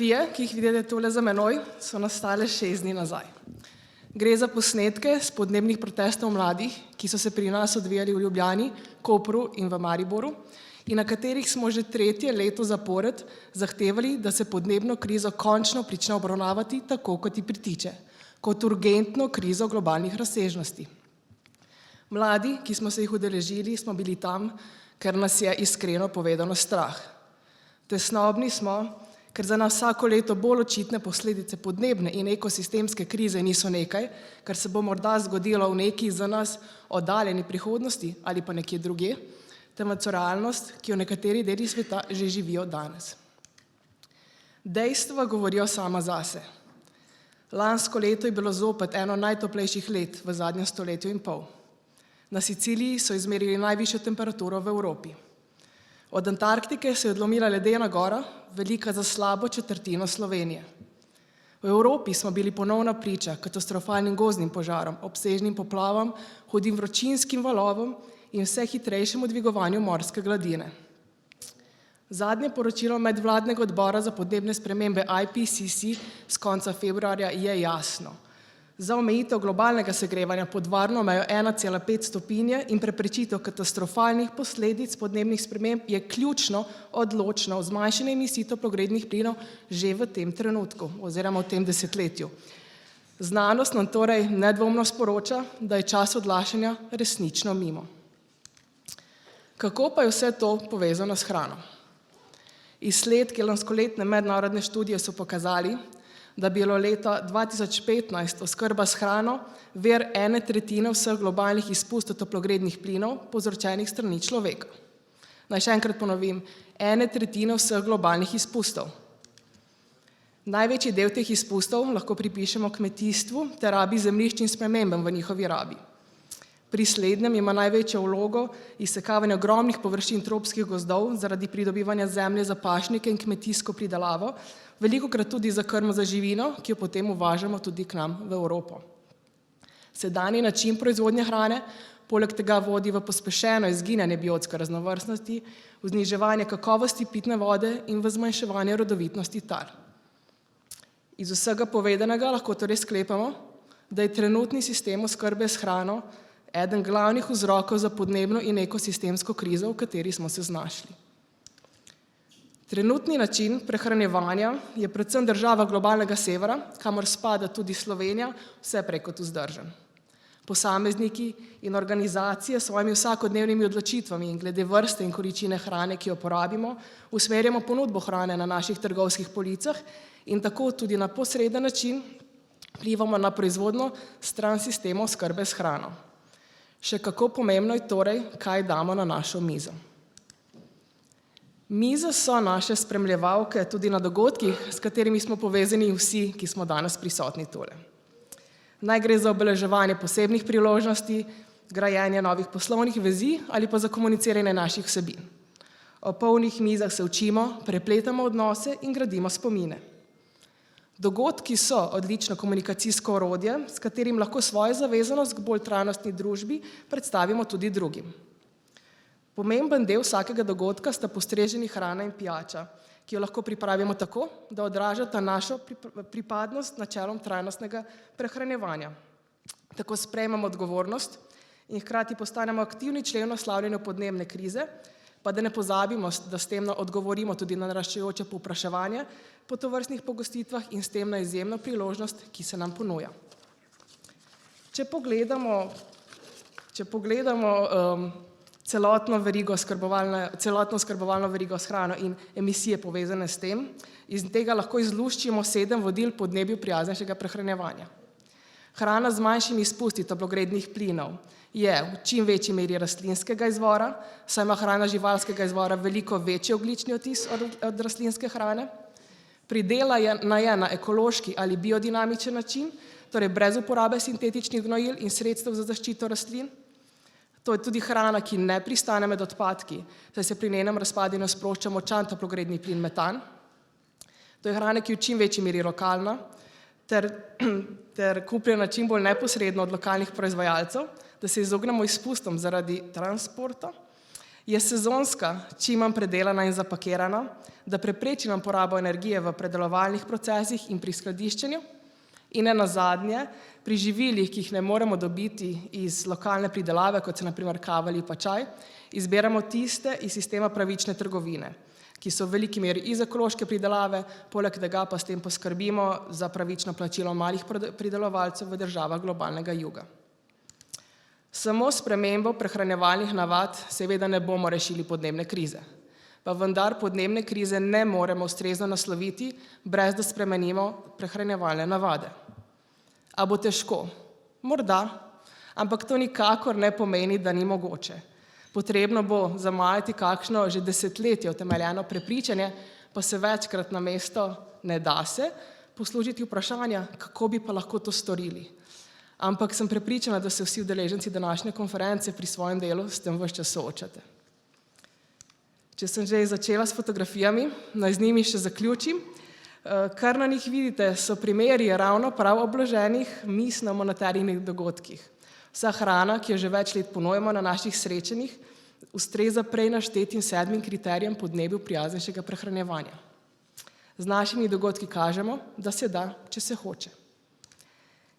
Fotografije, ki jih vidite tole za menoj, so nastale 6 dni nazaj. Gre za posnetke s podnebnih protestov mladih, ki so se pri nas odvijali v Ljubljani, Kopru in v Mariboru in na katerih smo že 3. leto zapored zahtevali, da se podnebno krizo končno prične obravnavati tako, kot ji pritiče, kot urgentno krizo globalnih razsežnosti. Mladi, ki smo se jih udeležili, smo bili tam, ker nas je iskreno povedano strah. Tesnobni smo, ker za nas vsako leto bolj očitne posledice podnebne in ekosistemske krize niso nekaj, kar se bo morda zgodilo v neki za nas oddaljeni prihodnosti ali pa nekje drugje, temveč realnost, ki jo nekateri deli sveta že živijo danes. Dejstva govorijo sama zase. Lansko leto je bilo zopet eno najtoplejših let v zadnjem stoletju in pol. Na Siciliji so izmerili najvišjo temperaturo v Evropi. Od Antarktike se je odlomila ledena gora, velika za slabo četrtino Slovenije. V Evropi smo bili ponovno priča katastrofalnim gozdnim požarom, obsežnim poplavam, hudim vročinskim valovom in vse hitrejšemu dvigovanju morske gladine. Zadnje poročilo medvladnega odbora za podnebne spremembe IPCC z konca februarja je jasno. Za omejitev globalnega segrevanja pod varno mejo 1,5 stopinje in preprečitev katastrofalnih posledic podnebnih sprememb je ključno odločno zmanjšanje emisij toplogrednih plinov že v tem trenutku oziroma v tem desetletju. Znanost nam torej nedvomno sporoča, da je čas odlašanja resnično mimo. Kako pa je vse to povezano s hrano? Izsledki lanskoletne mednarodne študije so pokazali, da bi bilo leta 2015 oskrba s hrano vir 1/3 vseh globalnih izpustov toplogrednih plinov povzročenih s strani človeka. Naj še enkrat ponovim, 1/3 vseh globalnih izpustov. Največji del teh izpustov lahko pripišemo kmetijstvu ter rabi zemljišč in spremembam v njihovi rabi. Pri slednjem ima največjo vlogo izsekavanje ogromnih površin tropskih gozdov zaradi pridobivanja zemlje za pašnike in kmetijsko pridelavo, velikokrat tudi za krmo za živino, ki jo potem uvažamo tudi k nam v Evropo. Sedanji način proizvodnje hrane poleg tega vodi v pospešeno izginjanje biotske raznovrstnosti, v zniževanje kakovosti pitne vode in v zmanjševanje rodovitnosti tal. Iz vsega povedanega lahko torej sklepamo, da je trenutni sistem oskrbe s hrano eden glavnih vzrokov za podnebno in ekosistemsko krizo, v kateri smo se znašli. Trenutni način prehranjevanja je predvsem država globalnega severa, kamor spada tudi Slovenija, vse prej kot vzdržen. Posamezniki in organizacije s svojimi vsakodnevnimi odločitvami in glede vrste in količine hrane, ki jo porabimo, usmerjamo ponudbo hrane na naših trgovskih policah in tako tudi na posreden način vplivamo na proizvodno stran sistema oskrbe s hrano. Še kako pomembno je torej, kaj damo na našo mizo. Mize so naše spremljevalke tudi na dogodkih, s katerimi smo povezani vsi, ki smo danes prisotni tole. Naj gre za obeleževanje posebnih priložnosti, grajenje novih poslovnih vezi ali pa za komuniciranje naših vsebin. O polnih mizah se učimo, prepletamo odnose in gradimo spomine. Dogodki so odlično komunikacijsko orodje, s katerim lahko svojo zavezanost k bolj trajnostni družbi predstavimo tudi drugim. Pomemben del vsakega dogodka sta postreženi hrana in pijača, ki jo lahko pripravimo tako, da odražata našo pripadnost načelom trajnostnega prehranjevanja. Tako sprejmemo odgovornost in hkrati postanemo aktivni člen v naslavljanju podnebne krize, pa da ne pozabimo, da s tem odgovorimo tudi na naraščajoče povpraševanje po tovrstnih pogostitvah in s tem na izjemno priložnost, ki se nam ponuja. Če pogledamo celotno oskrbovalno verigo s hrano in emisije povezane s tem, iz tega lahko izluščimo 7 vodil podnebju prijaznejšega prehranjevanja. Hrana z manjšimi izpusti toplogrednih plinov je v čim večji meri rastlinskega izvora, saj ima hrana živalskega izvora veliko večji ogljični odtis od rastlinske hrane. Pridelana je na ekološki ali biodinamičen način, torej brez uporabe sintetičnih gnojil in sredstev za zaščito rastlin. To je tudi hrana, ki ne pristane med odpadki, saj se pri njenem razpadanju sprošča močan toplogredni plin metan. To je hrana, ki je v čim večji meri lokalna, ter kupljena čim bolj neposredno od lokalnih proizvajalcev, da se izognemo izpustom zaradi transporta Je sezonska, čim manj predelana in zapakirana, da prepreči nam porabo energije v predelovalnih procesih in pri skladiščenju, in nenazadnje, pri živilih, ki jih ne moremo dobiti iz lokalne pridelave, kot so na primer kava ali pa čaj, izberamo tiste iz sistema pravične trgovine, ki so v veliki meri iz ekološke pridelave, poleg tega pa s tem poskrbimo za pravično plačilo malih pridelovalcev v državah globalnega juga. Samo s spremembo prehranjevalnih navad seveda ne bomo rešili podnebne krize, pa vendar podnebne krize ne moremo ustrezno nasloviti, brez da spremenimo prehranjevalne navade. A bo težko? Morda, ampak to nikakor ne pomeni, da ni mogoče. Potrebno bo zamajati kakšno že desetletje utemeljeno prepričanje, pa se večkrat namesto "ne da se" poslužiti vprašanja, kako bi pa lahko to storili. Ampak sem prepričana, da se vsi udeleženci današnje konference pri svojem delu s tem ves čas soočate. Če sem že začela s fotografijami, naj z njimi še zaključim. Kar na njih vidite, so primeri ravno prav obloženih miss na monetarnih dogodkih. Vsa hrana, ki jo že več let ponujemo na naših srečanjih, ustreza prej naštetim 7 kriterijem podnebju prijaznejšega prehranjevanja. Z našimi dogodki kažemo, da se da, če se hoče.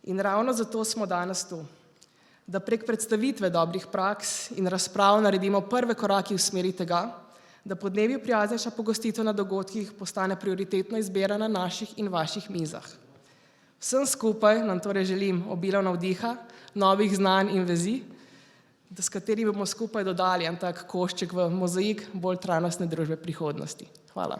In ravno zato smo danes tu, da prek predstavitve dobrih praks in razprav naredimo prve korake v smeri tega, da podnebju prijaznejša pogostitev na dogodkih postane prioritetno izbira na naših in vaših mizah. Vsem skupaj nam torej želim obilo navdiha, novih znanj in vezi, s katerimi bomo skupaj dodali en tak košček v mozaik bolj trajnostne družbe prihodnosti. Hvala.